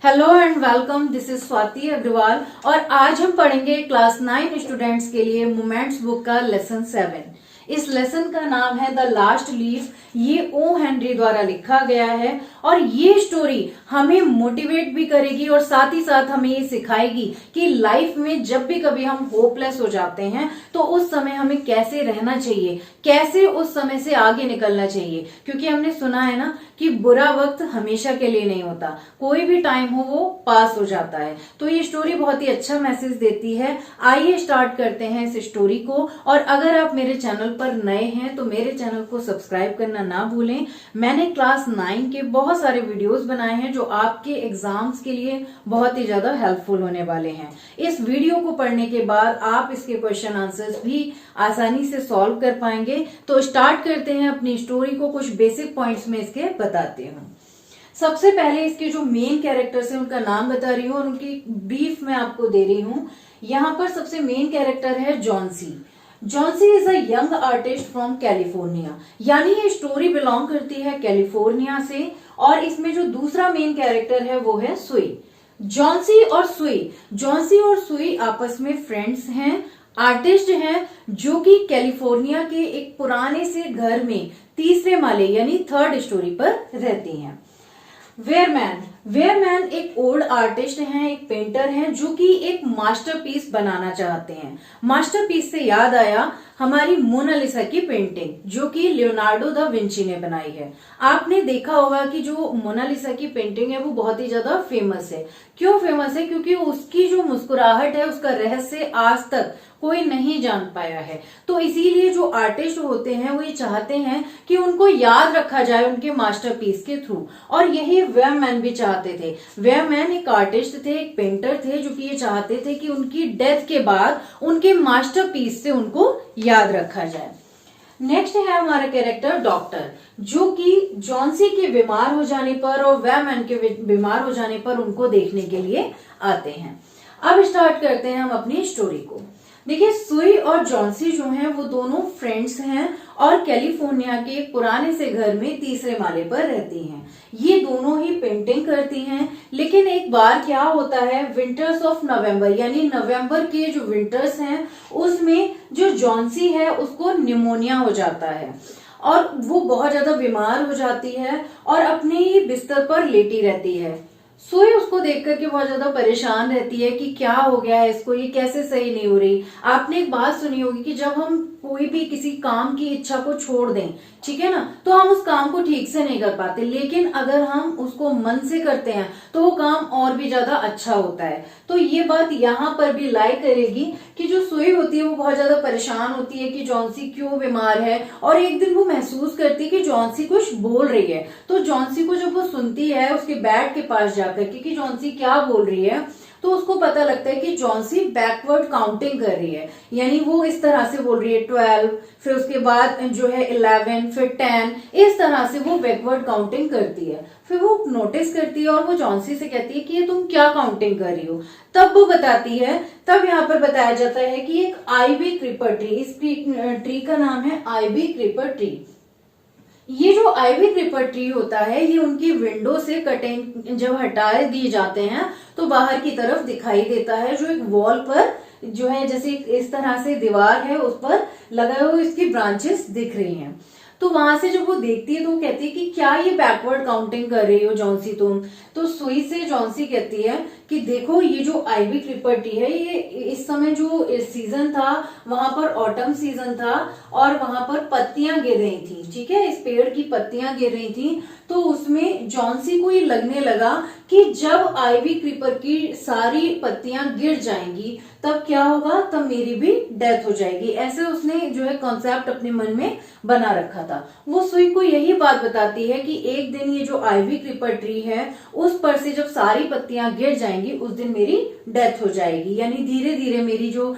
Hello and welcome, this is Swati Agarwal और आज हम पढ़ेंगे क्लास 9 स्टूडेंट्स के लिए मोमेंट्स बुक का लेसन 7। इस लेसन का नाम है द लास्ट लीफ। ये ओ हेनरी द्वारा लिखा गया है और ये स्टोरी हमें मोटिवेट भी करेगी और साथ ही साथ हमें ये सिखाएगी कि लाइफ में जब भी कभी हम होपलेस हो जाते हैं तो उस समय हमें कैसे रहना चाहिए, कैसे उस समय से आगे निकलना चाहिए। क्योंकि हमने सुना है ना कि बुरा वक्त हमेशा के लिए नहीं होता, कोई भी टाइम हो वो पास हो जाता है। तो ये स्टोरी बहुत ही अच्छा मैसेज देती है। आइए स्टार्ट करते हैं इस स्टोरी को। और अगर आप मेरे चैनल पर नए हैं तो मेरे चैनल को सब्सक्राइब करना ना भूलें। मैंने क्लास 9 के बहुत सारे वीडियोस बनाए हैं जो आपके एग्जाम्स के लिए बहुत ही ज्यादा हेल्पफुल होने वाले हैं। इस वीडियो को पढ़ने के बाद आप इसके क्वेश्चन आंसर्स भी आसानी से सॉल्व कर पाएंगे। तो स्टार्ट करते हैं अपनी स्टोरी को। कुछ बेसिक पॉइंट्स में इसके बताती हूँ। सबसे पहले इसके जो मेन कैरेक्टर्स हैं उनका नाम बता रही हूँ और उनकी ब्रीफ मैं आपको दे रही हूँ। यहाँ पर सबसे मेन कैरेक्टर है Johnsy. Johnsy is a young artist from California, यानी ये स्टोरी बिलोंग करती है कैलिफोर्निया से। और इसमें जो दूसरा मेन कैरेक्टर है वो है सुई। जॉन्सी और सुई आपस में फ्रेंड्स हैं, आर्टिस्ट हैं जो कि कैलिफोर्निया के एक पुराने से घर में तीसरे माले यानी थर्ड स्टोरी पर रहती हैं। वेयरमैन एक ओल्ड आर्टिस्ट हैं, एक पेंटर हैं जो कि एक मास्टरपीस बनाना चाहते हैं। मास्टरपीस से याद आया हमारी मोनालिसा की पेंटिंग जो कि लियोनार्डो दा विंची ने बनाई है। आपने देखा होगा कि जो मोनालिसा की पेंटिंग है वो बहुत ही ज्यादा फेमस है। क्यों फेमस है? क्योंकि उसकी जो मुस्कुराहट है उसका रहस्य आज तक कोई नहीं जान पाया है। तो इसीलिए जो आर्टिस्ट होते हैं वो ये चाहते हैं कि उनको याद रखा जाए उनके मास्टरपीस के थ्रू। और यही वेयरमैन भी चाहते थे। वेयरमैन एक आर्टिस्ट थे, एक पेंटर थे जो कि ये चाहते थे कि उनकी डेथ के बाद उनके मास्टरपीस से उनको याद रखा जाए। नेक्स्ट है हमारा कैरेक्टर डॉक्टर, जो कि जॉन्सी के बीमार हो जाने पर और वेयरमैन के बीमार हो जाने पर उनको देखने के लिए आते हैं। अब स्टार्ट करते हैं हम अपनी स्टोरी को। देखिए, सुई और जॉन्सी जो हैं वो दोनों फ्रेंड्स हैं और कैलिफोर्निया के पुराने से घर में तीसरे माले पर रहती हैं। ये दोनों ही पेंटिंग करती हैं। लेकिन एक बार क्या होता है, विंटर्स ऑफ नवंबर यानी नवंबर के जो विंटर्स हैं उसमें जो जॉन्सी है उसको निमोनिया हो जाता है और वो बहुत ज्यादा बीमार हो जाती है और अपने ही बिस्तर पर लेटी रहती है। सुई उसको देख करके बहुत ज्यादा परेशान रहती है कि क्या हो गया है इसको, ये कैसे सही नहीं हो रही। आपने एक बात सुनी होगी कि जब हम कोई भी किसी काम की इच्छा को छोड़ दें, ठीक है ना, तो हम उस काम को ठीक से नहीं कर पाते। लेकिन अगर हम उसको मन से करते हैं तो वो काम और भी ज्यादा अच्छा होता है। तो ये बात यहाँ पर भी लाई करेगी कि जो सुई होती है वो बहुत ज्यादा परेशान होती है कि जॉन्सी क्यों बीमार है। और एक दिन वो महसूस करती है कि जॉन्सी कुछ बोल रही है। तो जॉन्सी को जब वो सुनती है उसके बेड के पास जाकर कि जॉन्सी क्या बोल रही है, तो उसको पता लगता है कि जॉन्सी बैकवर्ड काउंटिंग कर रही है। यानी वो इस तरह से बोल रही है 12, फिर उसके बाद जो है 11, फिर 10, इस तरह से वो बैकवर्ड काउंटिंग करती है। फिर वो नोटिस करती है और वो जॉन्सी से कहती है कि ये तुम क्या काउंटिंग कर रही हो। तब वो बताती है, तब यहाँ पर बताया जाता है कि एक आईवी क्रीपर ट्री, इस ट्री का नाम है आईवी क्रीपर ट्री। ये जो आईवी क्रीपर ट्री होता है ये उनकी विंडो से कर्टेन जब हटा दिए जाते हैं तो बाहर की तरफ दिखाई देता है, जो एक वॉल पर जो है जैसे इस तरह से दीवार है उस पर लगाए हुए इसकी ब्रांचेस दिख रही हैं। तो वहां से जब वो देखती है तो वो कहती है कि क्या ये बैकवर्ड काउंटिंग कर रही हो जॉन्सी तुम? तो सुई से जॉन्सी कहती है कि देखो ये जो आईवी क्रीपर ट्री है ये इस समय जो सीजन था वहां पर ऑटम सीजन था और वहां पर पत्तियां गिर रही थी, ठीक है, इस पेड़ की पत्तियां गिर रही थी। तो उसमें जॉन्सी को ये लगने लगा कि जब आईवी क्रीपर की सारी पत्तियां गिर जाएंगी तब क्या होगा, तब मेरी भी डेथ हो जाएगी। ऐसे उसने जो है कॉन्सेप्ट अपने मन में बना रखा था। वो सुई को यही बात बताती है कि एक दिन ये जो आईवी क्रीपर ट्री है उस पर से जब सारी पत्तियां गिर जाएंगी उस दिन मेरी डेथ हो जाएगी। यानी धीरे धीरे मेरी जो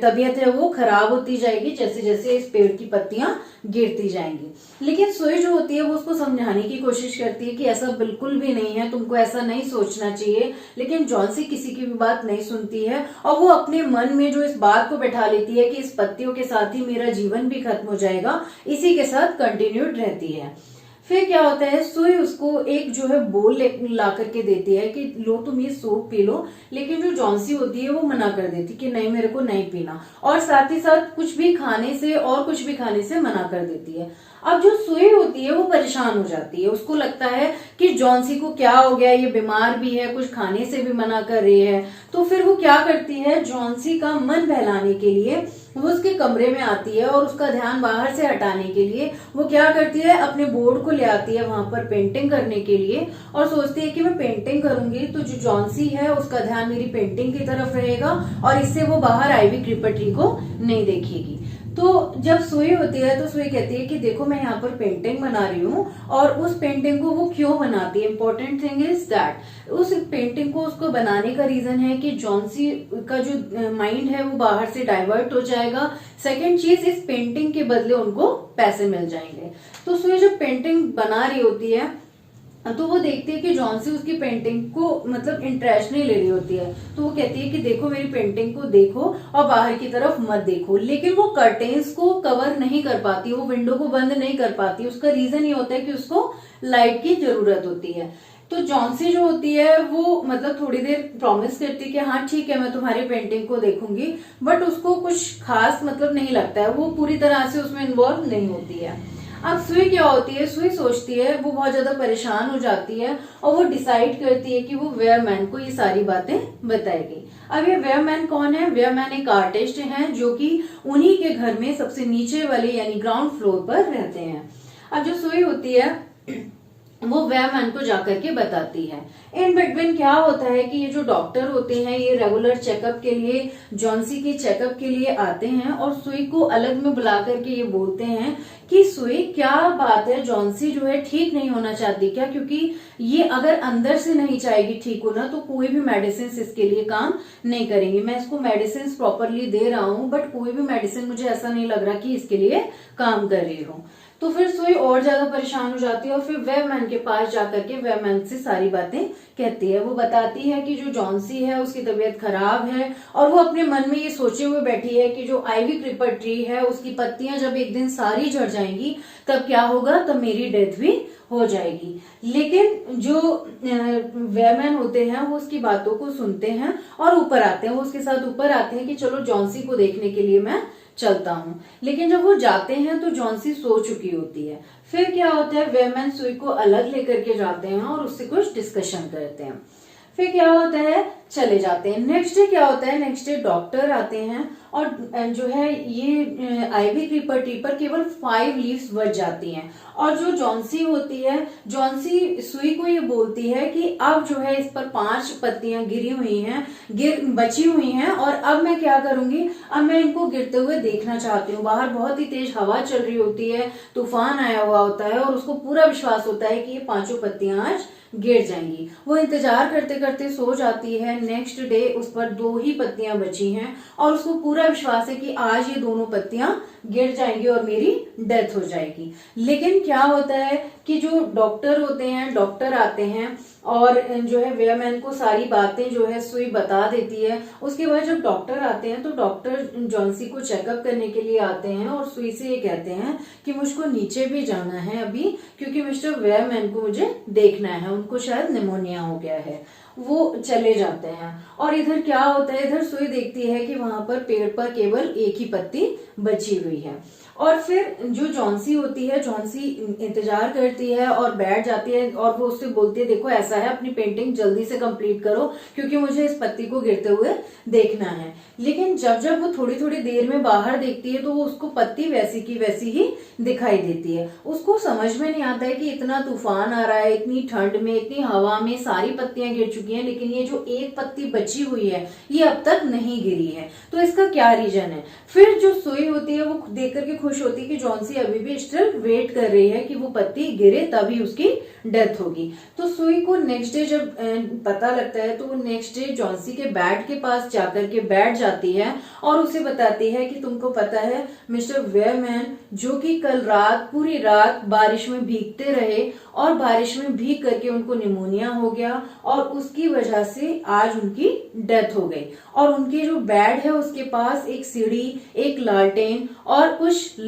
तबीयत है वो खराब होती जाएगी जैसे जैसे इस पेड़ की पत्तियां गिरती जाएंगी। लेकिन सुई जो होती है वो उसको समझाने की कोशिश करती है कि ऐसा बिल्कुल भी नहीं है, तुमको ऐसा नहीं सोचना चाहिए। लेकिन जॉन्सी किसी की भी बात नहीं सुनती है और वो अपने मन में जो इस बात को बैठा लेती है कि इस पत्तियों के साथ ही मेरा जीवन भी खत्म हो जाएगा, इसी के साथ कंटिन्यूड रहती है। फिर क्या होता है, सुई उसको एक जो है बोल ला करके देती है कि लो तुम ये सूप पी लो, लेकिन जो जॉन्सी होती है वो मना कर देती कि नहीं मेरे को नहीं पीना, और साथ ही साथ कुछ भी खाने से और कुछ भी खाने से मना कर देती है। अब जो सुई होती है वो परेशान हो जाती है, उसको लगता है कि जॉन्सी को क्या हो गया, ये बीमार भी है, कुछ खाने से भी मना कर रही है। तो फिर वो क्या करती है, जॉन्सी का मन बहलाने के लिए वो उसके कमरे में आती है और उसका ध्यान बाहर से हटाने के लिए वो क्या करती है, अपने बोर्ड को ले आती है वहां पर पेंटिंग करने के लिए, और सोचती है कि मैं पेंटिंग करूंगी तो जो जॉन्सी है उसका ध्यान मेरी पेंटिंग की तरफ रहेगा और इससे वो बाहर आईवी क्रीपर ट्री को नहीं देखेगी। तो जब सुई होती है तो सुई कहती है कि देखो मैं यहाँ पर पेंटिंग बना रही हूँ, और उस पेंटिंग को वो क्यों बनाती है, इंपॉर्टेंट थिंग इज दैट उस पेंटिंग को उसको बनाने का रीजन है कि जॉन्सी का जो माइंड है वो बाहर से डाइवर्ट हो जाएगा। सेकंड चीज, इस पेंटिंग के बदले उनको पैसे मिल जाएंगे। तो सुई जब पेंटिंग बना रही होती है तो वो देखती है कि जॉन्सी उसकी पेंटिंग को मतलब इंटरेस्ट नहीं ले रही होती है, तो वो कहती है कि देखो मेरी पेंटिंग को देखो और बाहर की तरफ मत देखो, लेकिन वो कर्टेन्स को कवर नहीं कर पाती, वो विंडो को बंद नहीं कर पाती। उसका रीजन ये होता है कि उसको लाइट की जरूरत होती है। तो जॉन्सी जो होती है वो मतलब थोड़ी देर प्रॉमिस करती है कि हाँ ठीक है मैं तुम्हारी पेंटिंग को देखूंगी, बट उसको कुछ खास मतलब नहीं लगता है, वो पूरी तरह से उसमें इन्वॉल्व नहीं होती है। अब सुई क्या होती है, सुई सोचती है, वो बहुत ज्यादा परेशान हो जाती है और वो डिसाइड करती है कि वो वेयरमैन को ये सारी बातें बताएगी। अब ये वेयरमैन कौन है, वेयरमैन एक आर्टिस्ट हैं जो कि उन्हीं के घर में सबसे नीचे वाले यानी ग्राउंड फ्लोर पर रहते हैं। अब जो सुई होती है वो वेयरमैन को जाकर के बताती है। इन बिटवीन क्या होता है कि ये जो डॉक्टर होते हैं ये रेगुलर चेकअप के लिए, जॉन्सी के चेकअप के लिए आते हैं और सुई को अलग में बुला करके ये बोलते हैं कि सुई क्या बात है, जॉन्सी जो है ठीक नहीं होना चाहती क्या, क्योंकि ये अगर अंदर से नहीं चाहेगी ठीक होना तो कोई भी मेडिसिन इसके लिए काम नहीं करेंगे। मैं इसको मेडिसिन प्रॉपरली दे रहा हूँ बट कोई भी मेडिसिन मुझे ऐसा नहीं लग रहा कि इसके लिए काम कर रही हो। तो फिर सुई और ज्यादा परेशान हो जाती है और फिर वेयरमैन के पास जाकर के वेयरमैन से सारी बातें कहती है। वो बताती है कि जो जॉन्सी है उसकी तबीयत खराब है और वो अपने मन में ये सोचे हुए बैठी है कि जो आईवी क्रीपर ट्री है उसकी पत्तियां जब एक दिन सारी झड़ जाएंगी तब क्या होगा, तब मेरी डेथ भी हो जाएगी। लेकिन जो वेयरमैन होते हैं वो उसकी बातों को सुनते हैं और ऊपर आते हैं, वो उसके साथ ऊपर आते हैं कि चलो जॉन्सी को देखने के लिए मैं चलता हूँ। लेकिन जब वो जाते हैं तो जॉन्सी सो चुकी होती है। फिर क्या होता है, वेयरमैन सुई को अलग लेकर के जाते हैं और उससे कुछ डिस्कशन करते हैं। फिर क्या होता है, चले जाते हैं। नेक्स्ट डे क्या होता है, नेक्स्ट डे डॉक्टर आते हैं और जो है ये आईवी क्रीपर ट्री पर केवल 5 लीव्स बच जाती हैं और जो जॉन्सी होती है, जॉन्सी सुई को ये बोलती है कि अब जो है इस पर 5 पत्तियां गिरी हुई हैं, बची हुई हैं और अब मैं क्या करूंगी, अब मैं इनको गिरते हुए देखना चाहती हूँ। बाहर बहुत ही तेज हवा चल रही होती है, तूफान आया हुआ होता है और उसको पूरा विश्वास होता है कि ये 5 पत्तियां आज गिर जाएंगी। वो इंतजार करते करते सो जाती है। नेक्स्ट डे उस पर 2 ही पत्तियां बची हैं और उसको पूरा विश्वास है कि आज ये दोनों पत्तियां गिर जाएंगी और मेरी डेथ हो जाएगी। लेकिन क्या होता है कि जो डॉक्टर होते हैं, डॉक्टर आते हैं और जो है वेयरमैन को सारी बातें जो है सुई बता देती है। उसके बाद जब डॉक्टर आते हैं तो डॉक्टर जॉन्सी को चेकअप करने के लिए आते हैं और सुई से ये कहते हैं कि मुझको नीचे भी जाना है अभी, क्योंकि मिस्टर वेयरमैन को मुझे देखना है, उनको शायद निमोनिया हो गया है। वो चले जाते हैं और इधर क्या होता है, इधर सुई देखती है कि वहां पर पेड़ पर केवल एक ही पत्ती बची हुई है। और फिर जो जॉन्सी होती है, जॉन्सी इंतजार करती है और बैठ जाती है और वो उससे बोलती है देखो ऐसा है, अपनी पेंटिंग जल्दी से कंप्लीट करो क्योंकि मुझे इस पत्ती को गिरते हुए देखना है। लेकिन जब जब वो थोड़ी थोड़ी देर में बाहर देखती है तो वो उसको पत्ती वैसी की वैसी ही दिखाई देती है। उसको समझ में नहीं आता है कि इतना तूफान आ रहा है, इतनी ठंड में, इतनी हवा में सारी पत्तियां गिर चुकी हैं लेकिन ये जो एक पत्ती बची हुई है ये अब तक नहीं गिरी है, तो इसका क्या रीजन है। फिर जो सुई होती है वो देख करके खुश होती है कि जॉन्सी अभी भी स्टिल वेट कर रही है कि वो पत्ती गिरे तभी उसकी डेथ होगी। तो सुई को नेक्स्ट डे जब पता लगता है तो वो नेक्स्ट डे जॉन्सी के बेड के पास जाकर के बैठ जाती है और उसे बताती है कि तुमको पता है मिस्टर वेयरमैन जो कि कल रात पूरी रात बारिश में भीगते रहे और बारिश में भीग करके उनको निमोनिया हो गया और उसकी वजह से आज उनकी डेथ हो गई। और उनके जो बेड है उसके पास एक सीढ़ी, एक लालटेन और कुछ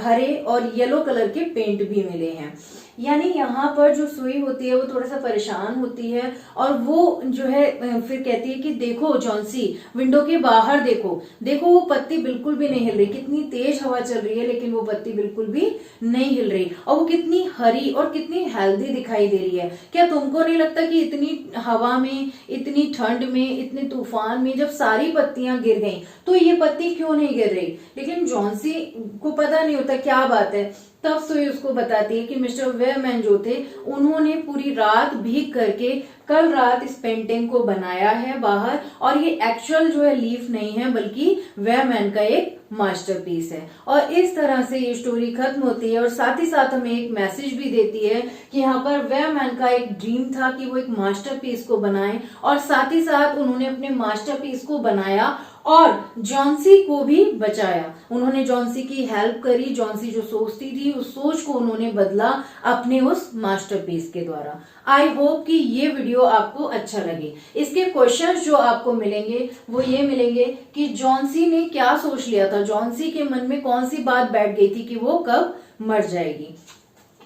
हरे और येलो कलर के पेंट भी मिले हैं। यानी यहाँ पर जो सुई होती है वो थोड़ा सा परेशान होती है और वो जो है फिर कहती है कि देखो जॉन्सी, विंडो के बाहर देखो, देखो वो पत्ती बिल्कुल भी नहीं हिल रही, कितनी तेज हवा चल रही है लेकिन वो पत्ती बिल्कुल भी नहीं हिल रही, और वो कितनी हरी और कितनी हेल्दी दिखाई दे रही है। क्या तुमको नहीं लगता कि इतनी हवा में, इतनी ठंड में, इतने तूफान में जब सारी पत्तियां गिर गई तो ये पत्ती क्यों नहीं गिर रही? लेकिन जॉन्सी को पता नहीं होता क्या बात है। तब सुई उसको बताती है कि मिस्टर वेयरमैन जो थे उन्होंने पूरी रात भीग करके कल रात इस पेंटिंग को बनाया है बाहर, और ये एक्चुअल जो है लीफ नहीं है बल्कि वेयरमैन का एक मास्टरपीस है। और इस तरह से ये स्टोरी खत्म होती है और साथ ही साथ हमें एक मैसेज भी देती है कि यहाँ पर वेयरमैन का एक ड्रीम था कि वो एक मास्टरपीस को बनाए, और साथ ही साथ उन्होंने अपने मास्टरपीस को बनाया और जॉन्सी को भी बचाया। उन्होंने जॉन्सी की हेल्प करी, जॉन्सी जो सोचती थी उस सोच को उन्होंने बदला अपने उस मास्टरपीस के द्वारा। आई होप कि ये वीडियो आपको अच्छा लगे। इसके क्वेश्चंस जो आपको मिलेंगे वो ये मिलेंगे कि जॉन्सी ने क्या सोच लिया था, जॉन्सी के मन में कौन सी बात बैठ गई थी कि वो कब मर जाएगी।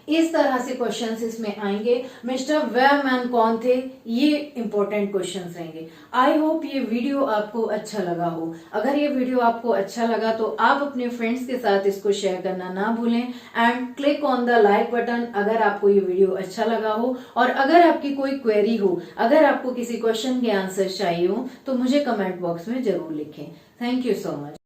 इस तरह से क्वेश्चंस इसमें आएंगे। मिस्टर वेयरमैन कौन थे, ये इंपॉर्टेंट क्वेश्चंस रहेंगे। आई होप ये वीडियो आपको अच्छा लगा हो। अगर ये वीडियो आपको अच्छा लगा तो आप अपने फ्रेंड्स के साथ इसको शेयर करना ना भूलें and click on the like button अगर आपको ये वीडियो अच्छा लगा हो। और अगर आपकी कोई क्वेरी हो, अगर आपको किसी क्वेश्चन के आंसर चाहिए हो तो मुझे कमेंट बॉक्स में जरूर लिखें। Thank you so much.